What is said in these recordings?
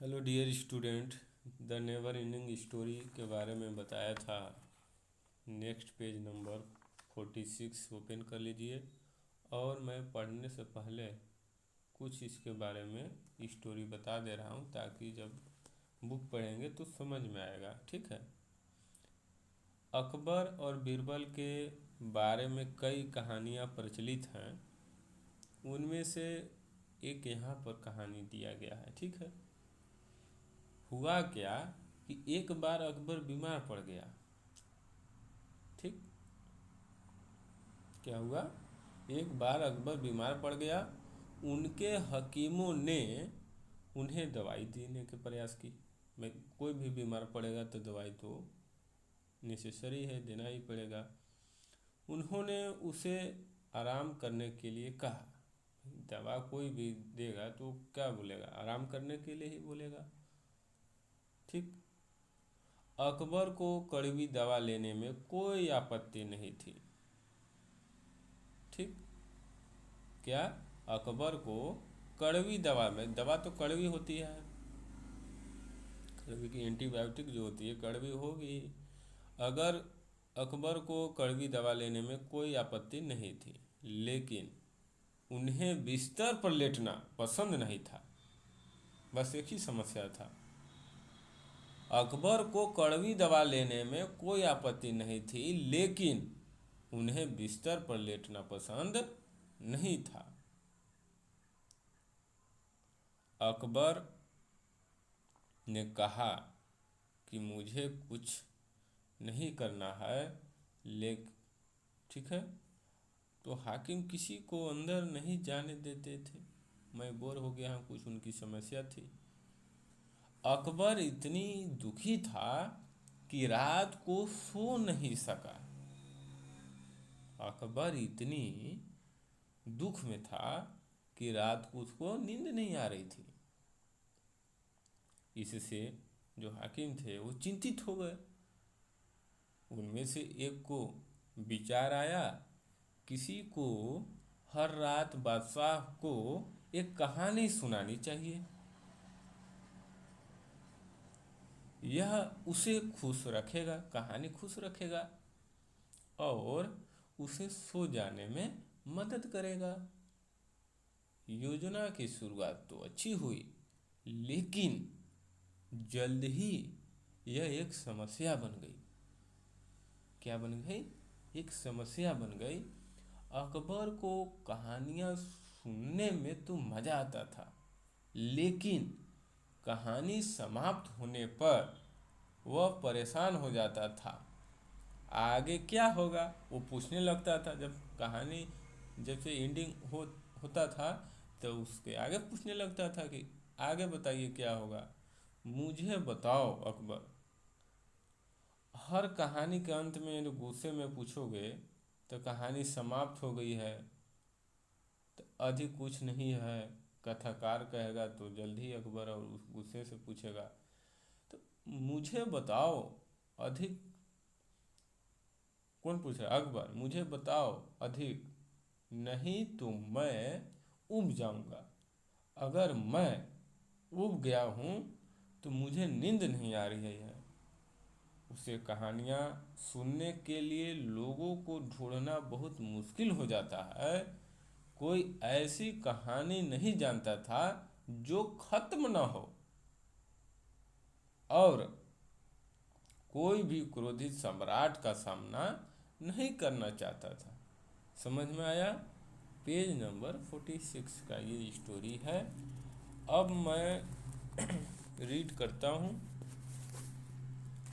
Hello dear student. The never ending story के बारे में बताया था। नेक्स्ट पेज नंबर 46 ओपन कर लीजिए। और मैं पढ़ने से पहले कुछ इसके बारे में स्टोरी बता दे रहा हूँ ताकि जब बुक पढ़ेंगे तो समझ में आएगा। ठीक है। अकबर और बीरबल के बारे में कई कहानियाँ प्रचलित हैं। उनमें से एक यहाँ पर कहानी दिया गया है। ठीक है। हुआ क्या कि एक बार अकबर बीमार पड़ गया। ठीक। क्या हुआ? एक बार अकबर बीमार पड़ गया। उनके हकीमों ने उन्हें दवाई देने के प्रयास की। मैं कोई भी बीमार पड़ेगा तो दवाई तो नेसेसरी है, देना ही पड़ेगा। उन्होंने उसे आराम करने के लिए कहा। दवा कोई भी देगा तो क्या बोलेगा? आराम करने के लिए ही बोलेगा। ठीक। अकबर को कड़वी दवा लेने में कोई आपत्ति नहीं थी। ठीक। क्या? अकबर को कड़वी दवा में, दवा तो कड़वी होती है, कड़वी की एंटीबायोटिक जो होती है कड़वी होगी। अगर अकबर को कड़वी दवा लेने में कोई आपत्ति नहीं थी, लेकिन उन्हें बिस्तर पर लेटना पसंद नहीं था। बस एक ही समस्या था। अकबर को कड़वी दवा लेने में कोई आपत्ति नहीं थी, लेकिन उन्हें बिस्तर पर लेटना पसंद नहीं था। अकबर ने कहा कि मुझे कुछ नहीं करना है, लेकिन ठीक है। तो हाकिम किसी को अंदर नहीं जाने देते थे। मैं बोर हो गया हूँ, कुछ उनकी समस्या थी। अकबर इतनी दुखी था कि रात को सो नहीं सका। अकबर इतनी दुख में था कि रात को उसको नींद नहीं आ रही थी। इससे जो हाकिम थे वो चिंतित हो गए। उनमें से एक को विचार आया, किसी को हर रात बादशाह को एक कहानी सुनानी चाहिए। यह उसे खुश रखेगा, कहानी खुश रखेगा और उसे सो जाने में मदद करेगा। योजना की शुरुआत तो अच्छी हुई, लेकिन जल्द ही यह एक समस्या बन गई। क्या बन गई? एक समस्या बन गई। अकबर को कहानियाँ सुनने में तो मज़ा आता था, लेकिन कहानी समाप्त होने पर वह परेशान हो जाता था। आगे क्या होगा वो पूछने लगता था। जब कहानी जब से एंडिंग होता था तो उसके आगे पूछने लगता था कि आगे बताइए क्या होगा, मुझे बताओ अकबर। हर कहानी के अंत में जो गुस्से में पूछोगे तो कहानी समाप्त हो गई है, तो अधिक कुछ नहीं है, कथाकार कहेगा तो जल्द ही अकबर और उस गुस्से से पूछेगा। तो मुझे बताओ अधिक। कौन पूछ रहा? अकबर। मुझे बताओ अधिक, नहीं तो मैं ऊब जाऊंगा। अगर मैं ऊब गया हूँ तो मुझे नींद नहीं आ रही है। उसे कहानियाँ सुनने के लिए लोगों को ढूंढना बहुत मुश्किल हो जाता है। कोई ऐसी कहानी नहीं जानता था जो खत्म न हो, और कोई भी क्रोधित सम्राट का सामना नहीं करना चाहता था। समझ में आया? पेज नंबर 46 का ये स्टोरी है। अब मैं रीड करता हूँ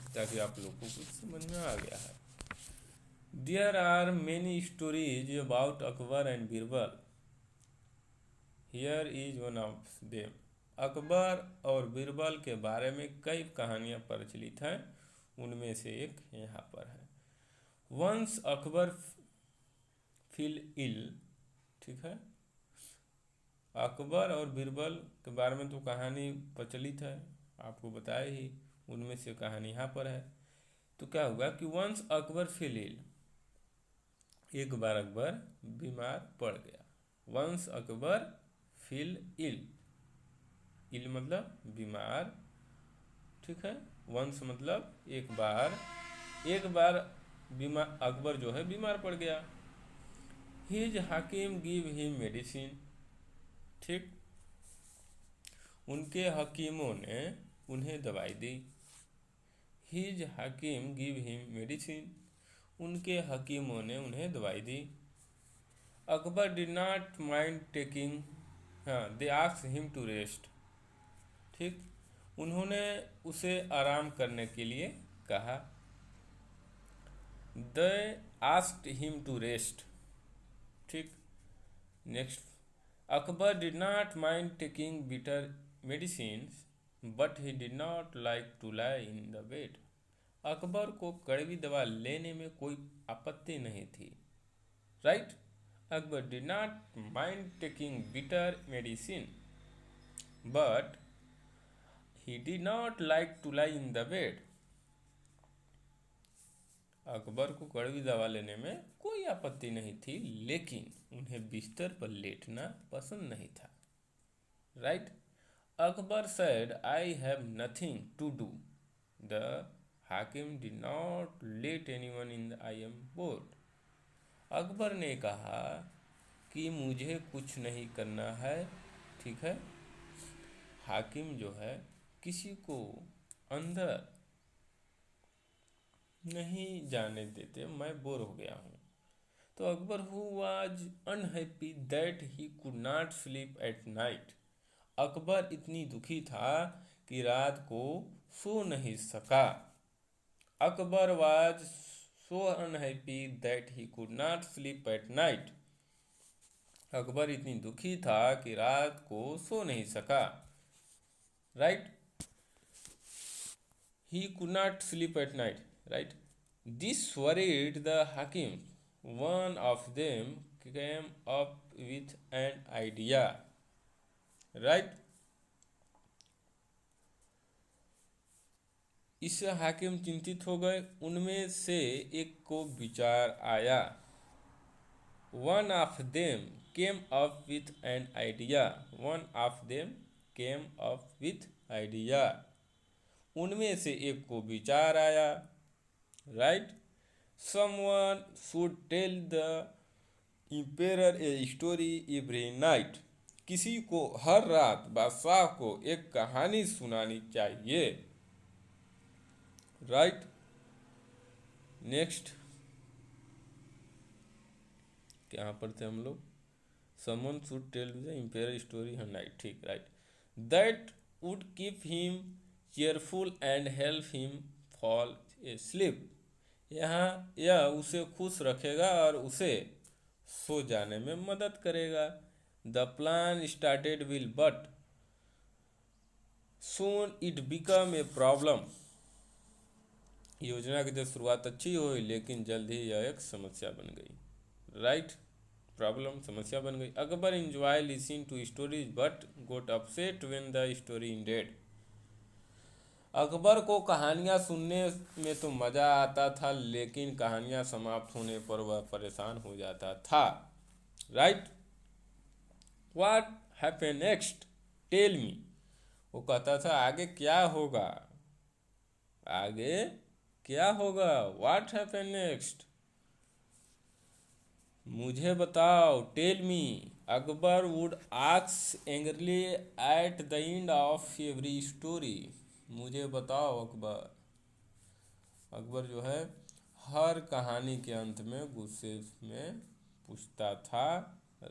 ताकि आप लोगों को कुछ समझ में आ गया है। There are many stories about Akbar and Birbal. Here is one of them. Akbar और बीरबल के बारे में कई कहानियाँ प्रचलित हैं। उनमें से एक यहाँ पर है। वंस अकबर फील इल। ठीक है। अकबर और बीरबल के बारे में तो कहानी प्रचलित है, आपको बताया ही। उनमें से कहानी यहाँ पर है। तो क्या हुआ कि वंस अकबर फील इल, एक बार अकबर बीमार पड़ गया। वंस अकबर फील इल। इल मतलब बीमार, ठीक है। वंस मतलब एक बार, एक बार बीमार, अकबर जो है बीमार पड़ गया। His hakim give him medicine, ठीक, उनके हकीमों ने उन्हें दवाई दी। His hakim give him medicine, उनके हकीमों ने उन्हें दवाई दी। Akbar did not mind taking, हाँ, they asked him to rest, ठीक, उन्होंने उसे आराम करने के लिए कहा। They asked him to rest, ठीक। Next, Akbar did not mind taking bitter medicine but he did not like to lie in the bed. Akbar को कड़वी दवा लेने में कोई आपत्ति नहीं थी, right. Akbar did not mind taking bitter medicine but he did not like to lie in the bed. Akbar को कड़वी दवा लेने में कोई आपत्ति नहीं थी, लेकिन उन्हें बिस्तर पर लेटना पसंद नहीं था, right. Akbar said, I have nothing to do. The हाकिम did not let anyone in the I am bored. Akbar ने कहा कि मुझे कुछ नहीं करना है, ठीक है। हाकिम जो है किसी को अंदर नहीं जाने देते, मैं बोर हो गया हूँ। तो Akbar who was unhappy that he could not sleep at night. Akbar इतनी दुखी था कि रात को सो नहीं सका। Akbar was so unhappy that he could not sleep at night. Akbar इतनी दुखी था कि रात को सो नहीं सका, right. He could not sleep at night, right. This worried the hakim, one of them came up with an idea, right. इससे हाकिम चिंतित हो गए, उनमें से एक को विचार आया। One of them came up with an idea, one of them came up with idea, उनमें से एक को विचार आया, right. Someone should tell the emperor a story every night, किसी को हर रात बादशाह को एक कहानी सुनानी चाहिए, राइट। नेक्स्ट क्या पढ़ते हम लोग, someone should tell the emperor story हर नाइट, ठीक, right. That would keep him cheerful and help him fall asleep, यहाँ यह उसे खुश रखेगा और उसे सो जाने में मदद करेगा। The plan started will but soon it become a problem, योजना की तो शुरुआत अच्छी हुई लेकिन जल्द ही यह एक समस्या बन गई, राइट। प्रॉब्लम समस्या बन गई। Akbar enjoy listening to stories but got upset when the story ended. Akbar को कहानियाँ सुनने में तो मज़ा आता था, लेकिन कहानियाँ समाप्त होने पर वह परेशान हो जाता था, right. What happen next, tell me, वो कहता था आगे क्या होगा, आगे क्या होगा, व्हाट हैपन नेक्स्ट, मुझे बताओ, tell me. Akbar would ask angrily at the end of every story, मुझे बताओ अकबर। अकबर जो है हर कहानी के अंत में गुस्से में पूछता था,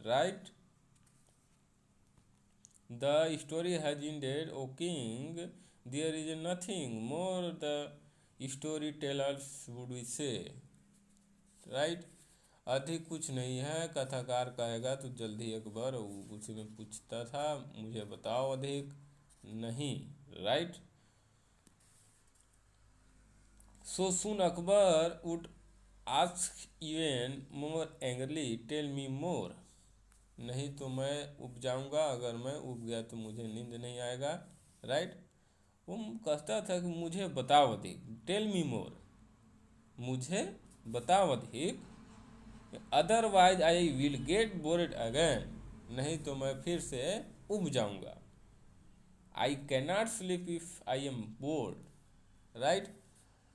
right. The story has ended O king, there is nothing more the story tellers would we say, right. अधिक कुछ नहीं है, कथाकार कहेगा तो जल्दी अकबर उसी में पूछता था, मुझे बताओ अधिक नहीं, राइट। सो सुन Akbar would ask even more angrily, tell me more, नहीं तो मैं उब जाऊंगा, अगर मैं उब गया तो मुझे नींद नहीं आएगा, राइट। वो कहता था कि मुझे बताओ अधिक, टेल मी मोर, मुझे बताओ अधिक, otherwise I will get bored again, नहीं तो मैं फिर से उब जाऊंगा। I cannot sleep if I am board, right.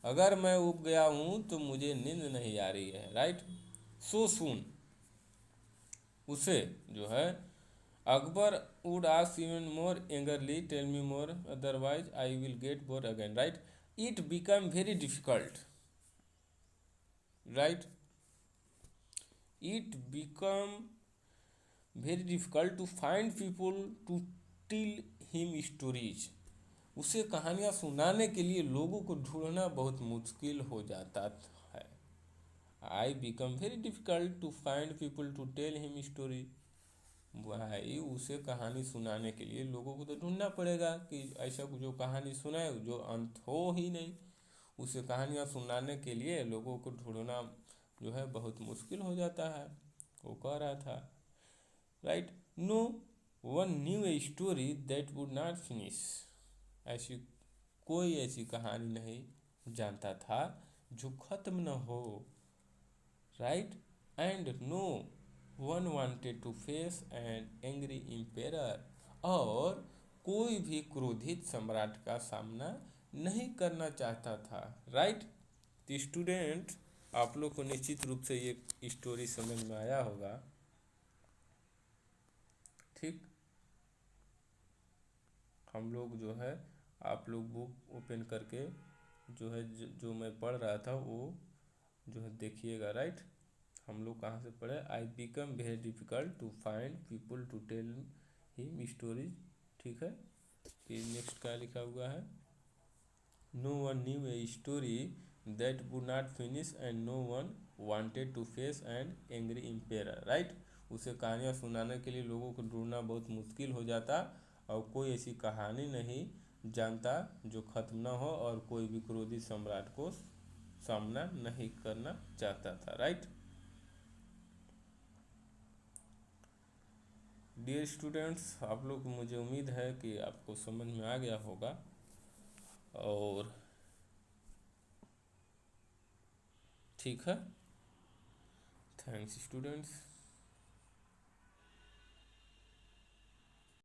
अगर मैं ऊब गया हूँ तो मुझे नींद नहीं आ रही है, राइट। सो सून, उसे जो है, Akbar would ask even more angrily, tell me more otherwise I will get bore again, right. It become very difficult, right. It become very difficult to find people to tell him stories. उसे कहानियाँ सुनाने के लिए लोगों को ढूंढना बहुत मुश्किल हो जाता है। I become very difficult to find people to tell him story. भाई उसे कहानी सुनाने के लिए लोगों को तो ढूंढना पड़ेगा कि ऐसा जो कहानी सुनाए जो अंत हो ही नहीं। उसे कहानियाँ सुनाने के लिए लोगों को ढूंढना जो है बहुत मुश्किल हो जाता है, वो कह रहा था, right. No one knew a story that would not finish. ऐसी कोई ऐसी कहानी नहीं जानता था जो खत्म न हो, right. And no one wanted to face an angry emperor. और कोई भी क्रोधित सम्राट का सामना नहीं करना चाहता था, राइट। तो स्टूडेंट, आप लोग को निश्चित रूप से ये स्टोरी समझ में आया होगा, ठीक। हम लोग जो है, आप लोग बुक ओपन करके जो है जो मैं पढ़ रहा था वो जो है देखिएगा, राइट। हम लोग कहाँ से पढ़े, I become very difficult to find people to tell him stories, ठीक है। फिर नेक्स्ट क्या लिखा हुआ है, no one knew a story that would not finish and no one wanted to face and angry emperor, right. उसे कहानियाँ सुनाने के लिए लोगों को ढूंढना बहुत मुश्किल हो जाता और कोई ऐसी कहानी नहीं जानता जो खत्म न हो और कोई भी क्रोधित सम्राट को सामना नहीं करना चाहता था, राइट। डियर स्टूडेंट्स, आप लोग, मुझे उम्मीद है कि आपको समझ में आ गया होगा। और ठीक है, थैंक्स स्टूडेंट्स।